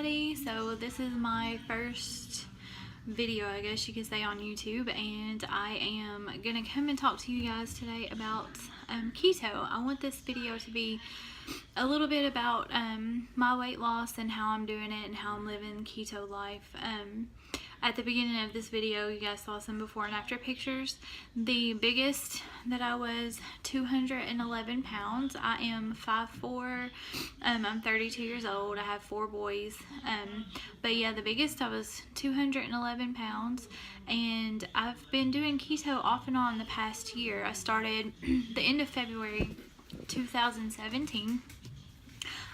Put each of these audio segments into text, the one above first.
everybody. So this is my first video, I guess you could say, on YouTube, and I am gonna come and talk to you guys today about keto. I want this video to be a little bit about my weight loss and how I'm doing it and how I'm living keto life. At the beginning of this video, you guys saw some before and after pictures. The biggest that I was 211 pounds. I am 5'4". I'm 32 years old. I have 4 boys. But yeah, the biggest I was 211 pounds. And I've been doing keto off and on the past year. I started the end of February 2017.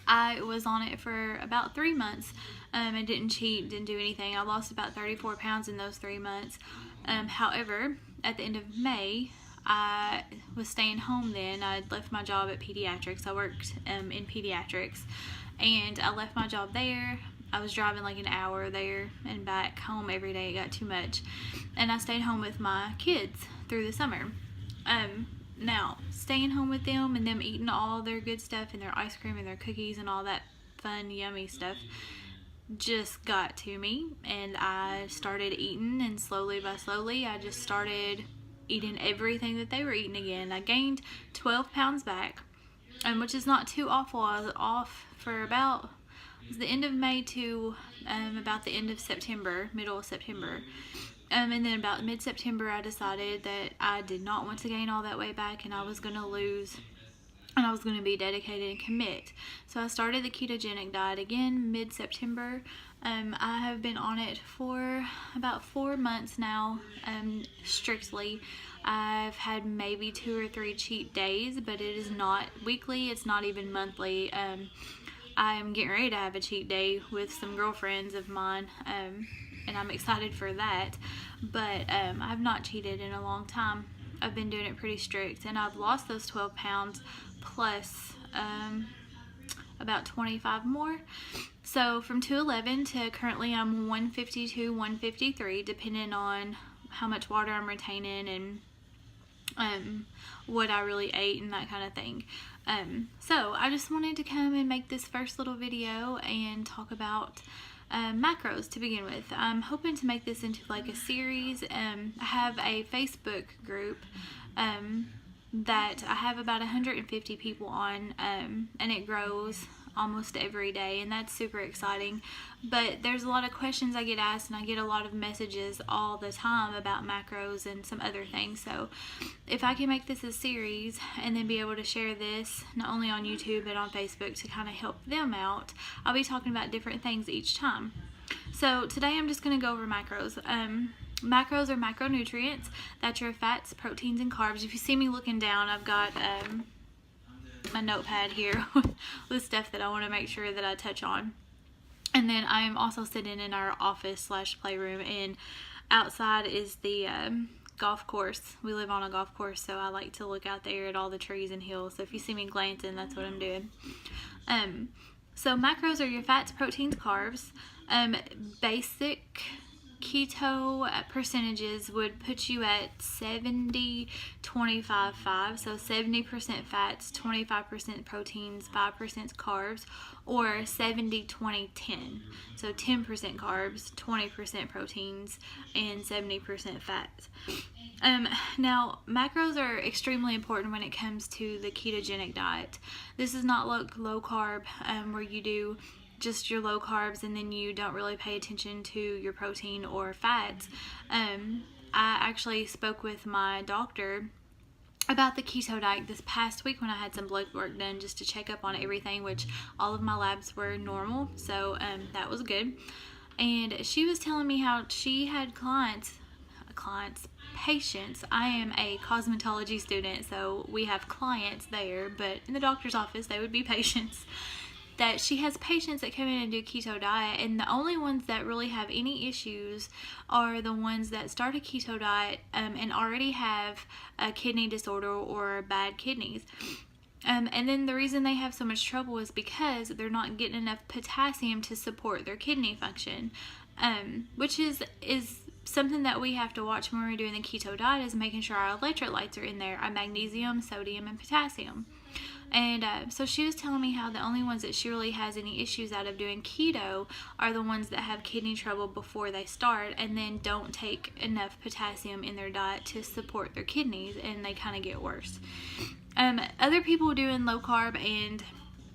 I was on it for about 3 months. I didn't cheat, didn't do anything. I lost about 34 pounds in those 3 months. However, at the end of May, I was staying home then. I left my job at pediatrics. I worked in pediatrics, and I left my job there. I was driving like an hour there and back home every day. It got too much. And I stayed home with my kids through the summer. Now, staying home with them and them eating all their good stuff and their ice cream and their cookies and all that fun, yummy stuff just got to me, and I started eating, and slowly by slowly I just started eating everything that they were eating again. I gained 12 pounds back, which is not too awful. I was off for about the end of May to about the end of September, middle of September. And then about mid-September, I decided that I did not want to gain all that weight back, and I was going to lose, and I was going to be dedicated and commit. So I started the ketogenic diet again mid-September. I have been on it for about 4 months now, strictly. I've had maybe 2 or 3 cheat days, but it is not weekly. It's not even monthly. I am getting ready to have a cheat day with some girlfriends of mine, and I'm excited for that. But I've not cheated in a long time. I've been doing it pretty strict, and I've lost those 12 pounds plus about 25 more. So from 211 to currently I'm 152, 153, depending on how much water I'm retaining and what I really ate and that kind of thing. So I just wanted to come and make this first little video and talk about macros to begin with. I'm hoping to make this into like a series. I have a Facebook group that I have about 150 people on, and it grows almost every day, and that's super exciting. But there's a lot of questions I get asked, and I get a lot of messages all the time about macros and some other things. So if I can make this a series and then be able to share this not only on YouTube but on Facebook to kind of help them out, I'll be talking about different things each time. So today I'm just going to go over macros. Macros are macronutrients. That's your fats, proteins, and carbs. If you see me looking down, I've got my notepad here with stuff that I want to make sure that I touch on. And then I am also sitting in our office / playroom, and outside is the golf course. We live on a golf course, so I like to look out there at all the trees and hills. So if you see me glancing, that's what I'm doing. So macros are your fats, proteins, carbs. Basic keto percentages would put you at 70 25 5, so 70% fats, 25% proteins, 5% carbs, or 70 20 10, so 10% carbs, 20% proteins, and 70% fats. Now, macros are extremely important when it comes to the ketogenic diet. This is not low carb, where you do just your low carbs and then you don't really pay attention to your protein or fats. I actually spoke with my doctor about the keto diet this past week when I had some blood work done just to check up on everything, which all of my labs were normal, so that was good. And she was telling me how she had patients. I am a cosmetology student, so we have clients there, but in the doctor's office they would be patients. That she has patients that come in and do keto diet, and the only ones that really have any issues are the ones that start a keto diet and already have a kidney disorder or bad kidneys. And then the reason they have so much trouble is because they're not getting enough potassium to support their kidney function, which is something that we have to watch when we're doing the keto diet, is making sure our electrolytes are in there, our magnesium, sodium, and potassium. And so she was telling me how the only ones that she really has any issues out of doing keto are the ones that have kidney trouble before they start and then don't take enough potassium in their diet to support their kidneys, and they kind of get worse. Other people doing low carb and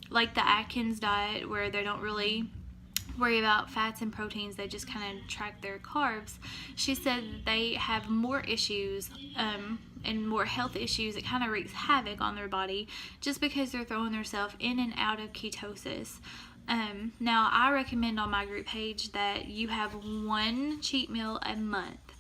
like the Atkins diet, where they don't really worry about fats and proteins, they just kind of track their carbs, she said that they have more issues and more health issues. It kind of wreaks havoc on their body just because they're throwing themselves in and out of ketosis. Now I recommend on my group page that you have one cheat meal a month.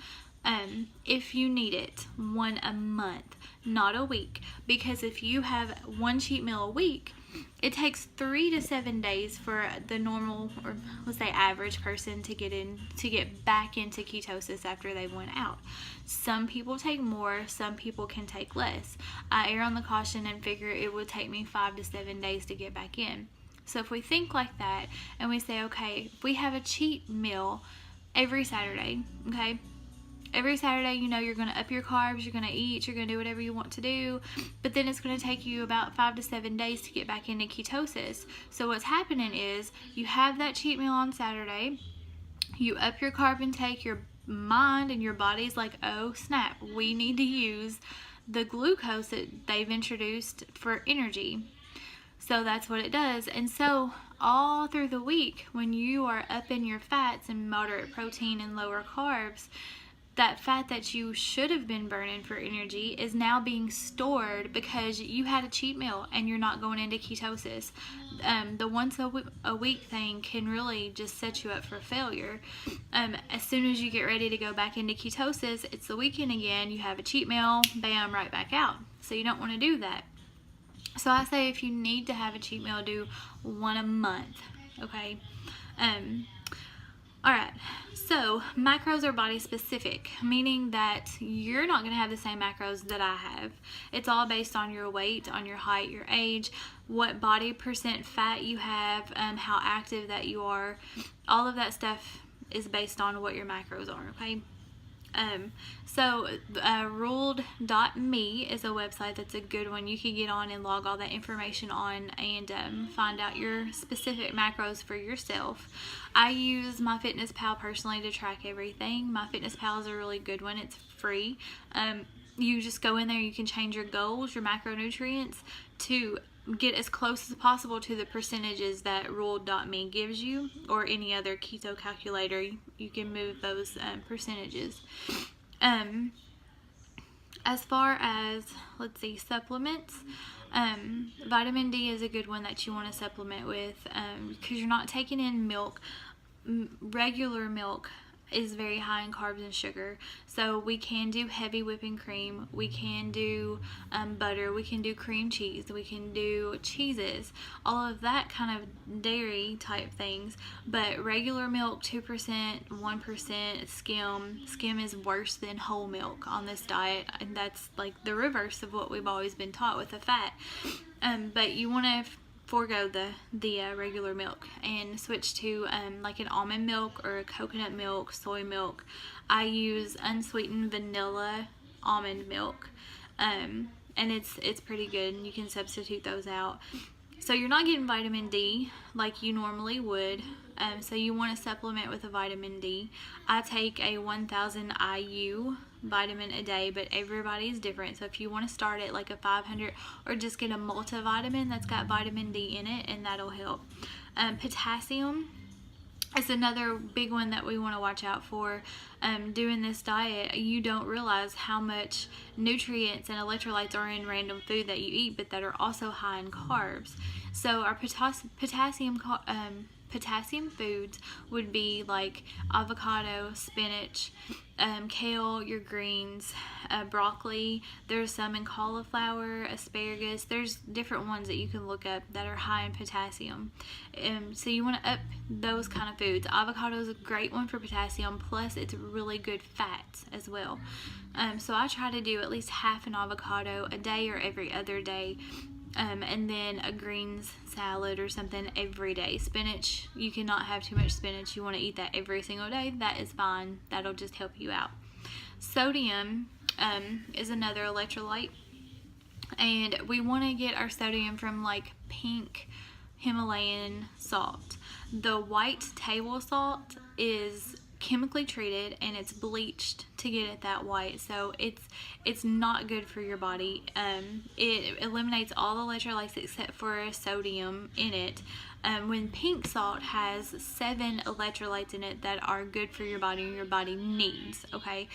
If you need it, one a month, not a week, because if you have one cheat meal a week, it takes 3 to 7 days for the normal, or let's say average person to get back into ketosis after they went out. Some people take more, some people can take less. I err on the caution and figure it would take me 5 to 7 days to get back in. So if we think like that and we say, okay, if we have a cheat meal every Saturday, okay, every Saturday, you know, you're going to up your carbs, you're going to eat, you're going to do whatever you want to do, but then it's going to take you about 5 to 7 days to get back into ketosis. So what's happening is you have that cheat meal on Saturday, you up your carb intake, your mind and your body's like, oh snap, we need to use the glucose that they've introduced for energy. So that's what it does. And so all through the week, when you are upping your fats and moderate protein and lower carbs, that fat that you should have been burning for energy is now being stored because you had a cheat meal and you're not going into ketosis. The once a week thing can really just set you up for failure. As soon as you get ready to go back into ketosis, it's the weekend again, you have a cheat meal, bam, right back out. So you don't want to do that. So I say if you need to have a cheat meal, do one a month, okay? Alright, so macros are body specific, meaning that you're not going to have the same macros that I have. It's all based on your weight, on your height, your age, what body percent fat you have, how active that you are. All of that stuff is based on what your macros are, okay? Ruled.me is a website that's a good one. You can get on and log all that information on and find out your specific macros for yourself. I use MyFitnessPal personally to track everything. MyFitnessPal is a really good one. It's free. You just go in there, you can change your goals, your macronutrients, to get as close as possible to the percentages that Ruled.me gives you, or any other keto calculator. You can move those percentages. As far as, let's see, supplements, vitamin D is a good one that you want to supplement with, because you're not taking in milk. Regular milk is very high in carbs and sugar, so we can do heavy whipping cream, we can do butter, we can do cream cheese, we can do cheeses, all of that kind of dairy type things. But regular milk, 2%, 1%, skim is worse than whole milk on this diet, and that's like the reverse of what we've always been taught with the fat. But you want to forego the regular milk and switch to like an almond milk or a coconut milk, soy milk. I use unsweetened vanilla almond milk, and it's pretty good, and you can substitute those out. So you're not getting vitamin D like you normally would, so you want to supplement with a vitamin D. I take a 1000 IU vitamin a day, but everybody's different. So if you want to start at like a 500, or just get a multivitamin that's got vitamin D in it, and that'll help. Potassium is another big one that we want to watch out for. Doing this diet, you don't realize how much nutrients and electrolytes are in random food that you eat, but that are also high in carbs. So our potassium foods would be like avocado, spinach, kale, your greens, broccoli. There's some in cauliflower, asparagus. There's different ones that you can look up that are high in potassium. So you want to up those kind of foods. Avocado is a great one for potassium, plus it's really good fats as well. So I try to do at least half an avocado a day or every other day. And then a greens salad or something every day. Spinach, you cannot have too much spinach. You want to eat that every single day. That is fine. That'll just help you out. Sodium is another electrolyte. And we want to get our sodium from like pink Himalayan salt. The white table salt is chemically treated and it's bleached to get it that white, so it's not good for your body. It eliminates all the electrolytes except for sodium in it. When pink salt has 7 electrolytes in it that are good for your body and your body needs, okay?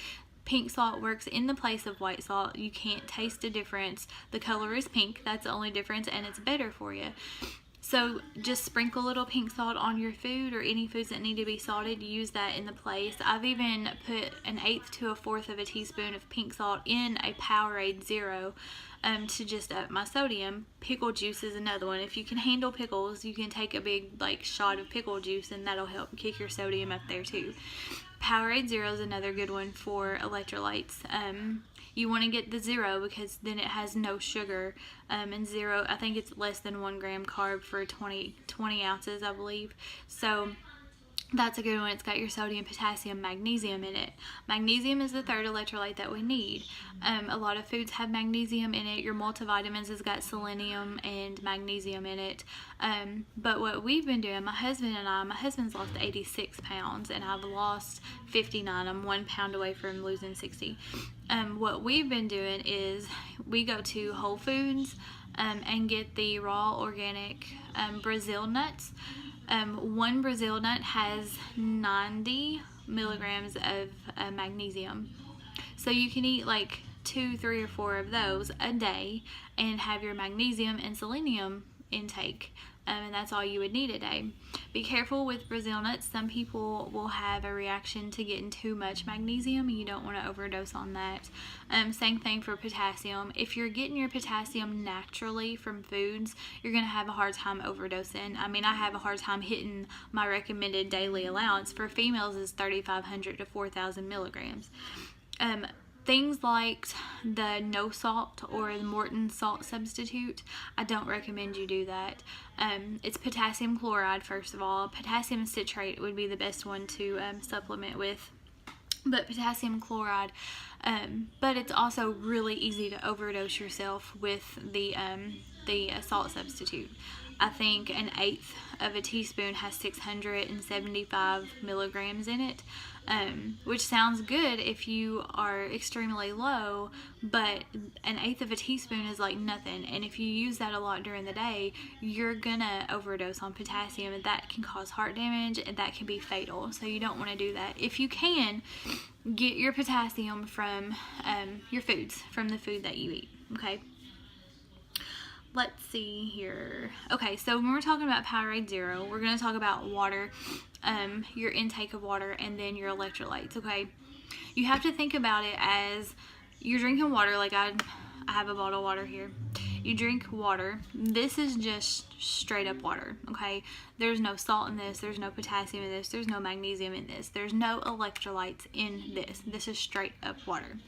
Pink salt works in the place of white salt. You can't taste a difference. The color is pink, that's the only difference, and it's better for you. So just sprinkle a little pink salt on your food, or any foods that need to be salted, use that in the place. I've even put 1/8 to 1/4 of a teaspoon of pink salt in a Powerade Zero to just up my sodium. Pickle juice is another one. If you can handle pickles, you can take a big like shot of pickle juice and that'll help kick your sodium up there too. Powerade Zero is another good one for electrolytes. You want to get the Zero because then it has no sugar, and Zero, I think it's less than 1 gram carb for 20 ounces, I believe. So that's a good one. It's got your sodium, potassium, magnesium in it. Magnesium is the 3rd electrolyte that we need. A lot of foods have magnesium in it. Your multivitamins has got selenium and magnesium in it. But what we've been doing, my husband's lost 86 pounds and I've lost 59. I'm 1 pound away from losing 60. What we've been doing is we go to Whole Foods and get the raw organic Brazil nuts. 1 Brazil nut has 90 milligrams of magnesium. So you can eat like 2, 3, or 4 of those a day and have your magnesium and selenium intake. And that's all you would need a day. Be careful with Brazil nuts. Some people will have a reaction to getting too much magnesium, and you don't want to overdose on that. Same thing for potassium. If you're getting your potassium naturally from foods, you're going to have a hard time overdosing. I mean, I have a hard time hitting my recommended daily allowance. For females is 3,500 to 4,000 milligrams. Things like the no salt or the Morton salt substitute, I don't recommend you do that. It's potassium chloride, first of all. Potassium citrate would be the best one to supplement with, but potassium chloride. But it's also really easy to overdose yourself with the salt substitute. I think 1/8 of a teaspoon has 675 milligrams in it, which sounds good if you are extremely low, but 1/8 of a teaspoon is like nothing. And if you use that a lot during the day, you're gonna overdose on potassium, and that can cause heart damage, and that can be fatal. So you don't want to do that. If you can, get your potassium from your foods, from the food that you eat, okay? Let's see here. Okay, so when we're talking about Powerade Zero, we're going to talk about water, your intake of water, and then your electrolytes, okay? You have to think about it as you're drinking water. Like I have a bottle of water here. You drink water. This is just straight up water, okay? There's no salt in this. There's no potassium in this. There's no magnesium in this. There's no electrolytes in this. This is straight up water.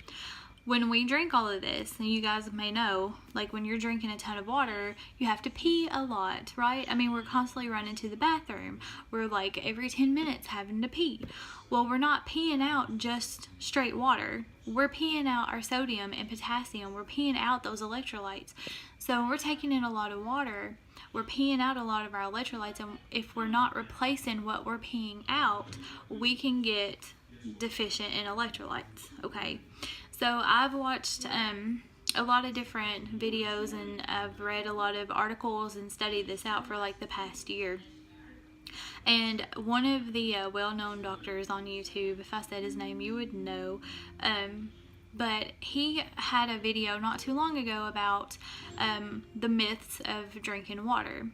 When we drink all of this, and you guys may know, like when you're drinking a ton of water, you have to pee a lot, right? I mean, we're constantly running to the bathroom. We're like every 10 minutes having to pee. Well, we're not peeing out just straight water. We're peeing out our sodium and potassium. We're peeing out those electrolytes. So when we're taking in a lot of water, we're peeing out a lot of our electrolytes, and if we're not replacing what we're peeing out, we can get deficient in electrolytes, okay? So I've watched a lot of different videos, and I've read a lot of articles and studied this out for like the past year. And one of the well-known doctors on YouTube, if I said his name you would know, but he had a video not too long ago about the myths of drinking water.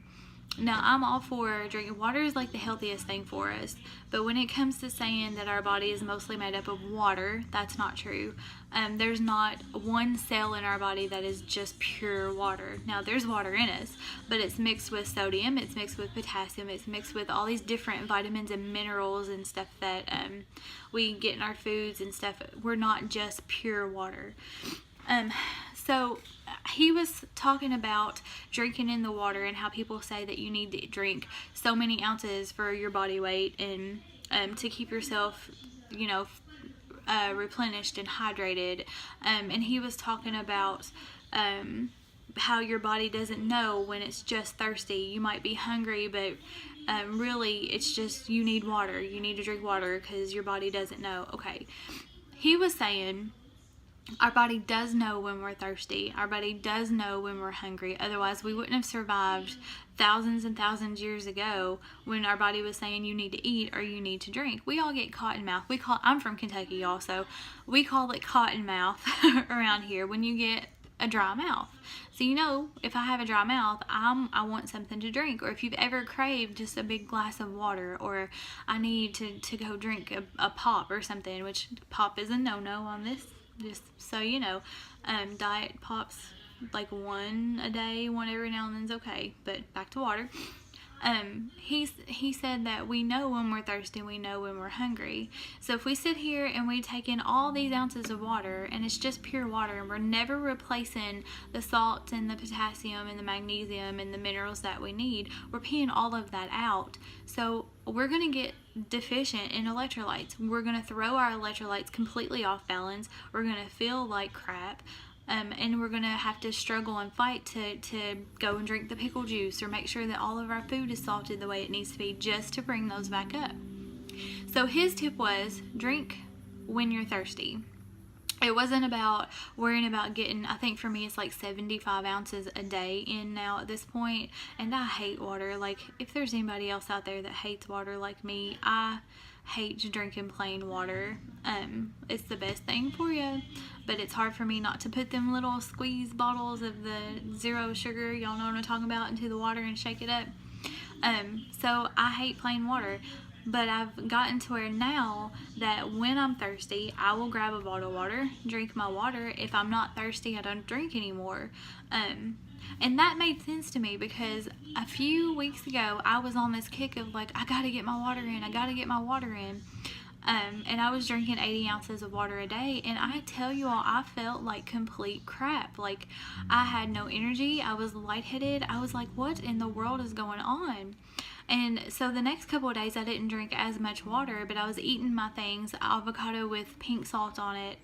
Now, I'm all for drinking water. Is like the healthiest thing for us, but when it comes to saying that our body is mostly made up of water, that's not true. There's not one cell in our body that is just pure water. Now, there's water in us, but it's mixed with sodium, it's mixed with potassium, it's mixed with all these different vitamins and minerals and stuff that we get in our foods and stuff. We're not just pure water. So he was talking about drinking in the water and how people say that you need to drink so many ounces for your body weight and to keep yourself, you know, replenished and hydrated. And he was talking about how your body doesn't know when it's just thirsty. You might be hungry, but really it's just you need water. You need to drink water because your body doesn't know. Okay, he was saying our body does know when we're thirsty. Our body does know when we're hungry. Otherwise, we wouldn't have survived thousands and thousands years ago when our body was saying you need to eat or you need to drink. We all get cotton mouth. I'm from Kentucky, y'all, so we call it cotton mouth around here when you get a dry mouth. So if I have a dry mouth, I want something to drink. Or if you've ever craved just a big glass of water, or I need to go drink a pop or something, which pop is a no-no on this, just so you know. Diet pops, like one a day, one every now and then is okay, but back to water. He said that we know when we're thirsty and we know when we're hungry. So if we sit here and we take in all these ounces of water and it's just pure water and we're never replacing the salts and the potassium and the magnesium and the minerals that we need, we're peeing all of that out. So we're going to get deficient in electrolytes. We're going to throw our electrolytes completely off balance. We're going to feel like crap. And we're going to have to struggle and fight to go and drink the pickle juice or make sure that all of our food is salted the way it needs to be just to bring those back up. So his tip was drink when you're thirsty. It wasn't about worrying about getting, I think for me it's like 75 ounces a day in now at this point. And I hate water. Like, if there's anybody else out there that hates water like me, I hate drinking plain water. It's the best thing for you, but it's hard for me not to put them little squeeze bottles of the zero sugar, y'all know what I'm talking about, into the water and shake it up. So I hate plain water, but I've gotten to where now that when I'm thirsty, I will grab a bottle of water, drink my water. If I'm not thirsty, I don't drink anymore. And that made sense to me because a few weeks ago, I was on this kick of like, I gotta get my water in, I gotta get my water in. And I was drinking 80 ounces of water a day, and I tell you all, I felt like complete crap. Like, I had no energy, I was lightheaded, I was like, what in the world is going on? And so the next couple of days I didn't drink as much water, but I was eating my things, avocado with pink salt on it,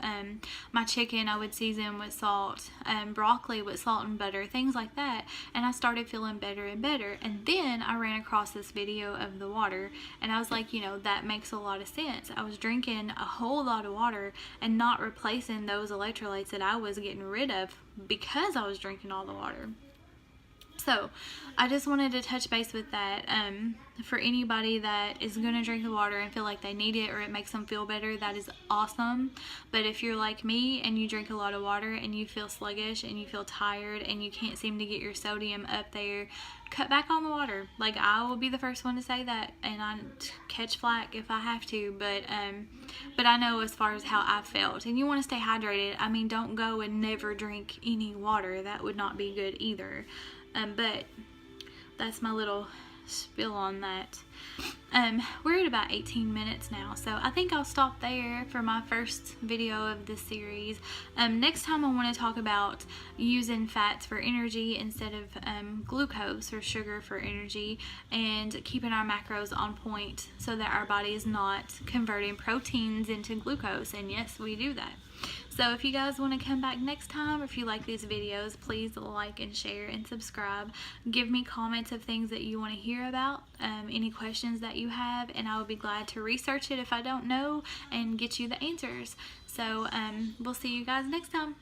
my chicken I would season with salt, broccoli with salt and butter, things like that, and I started feeling better and better. And then I ran across this video of the water, and I was like, that makes a lot of sense. I was drinking a whole lot of water and not replacing those electrolytes that I was getting rid of because I was drinking all the water. So I just wanted to touch base with that. For anybody that is going to drink the water and feel like they need it or it makes them feel better, that is awesome. But if you're like me and you drink a lot of water and you feel sluggish and you feel tired and you can't seem to get your sodium up there, cut back on the water. Like, I will be the first one to say that, and I catch flack if I have to, but I know as far as how I felt. And you want to stay hydrated. I mean, don't go and never drink any water. That would not be good either. But that's my little spiel on that. We're at about 18 minutes now, so I think I'll stop there for my first video of this series. Next time I want to talk about using fats for energy instead of glucose or sugar for energy, and keeping our macros on point so that our body is not converting proteins into glucose. And yes, we do that. So if you guys want to come back next time, or if you like these videos, please like and share and subscribe. Give me comments of things that you want to hear about, any questions that you have, and I will be glad to research it if I don't know and get you the answers. So we'll see you guys next time.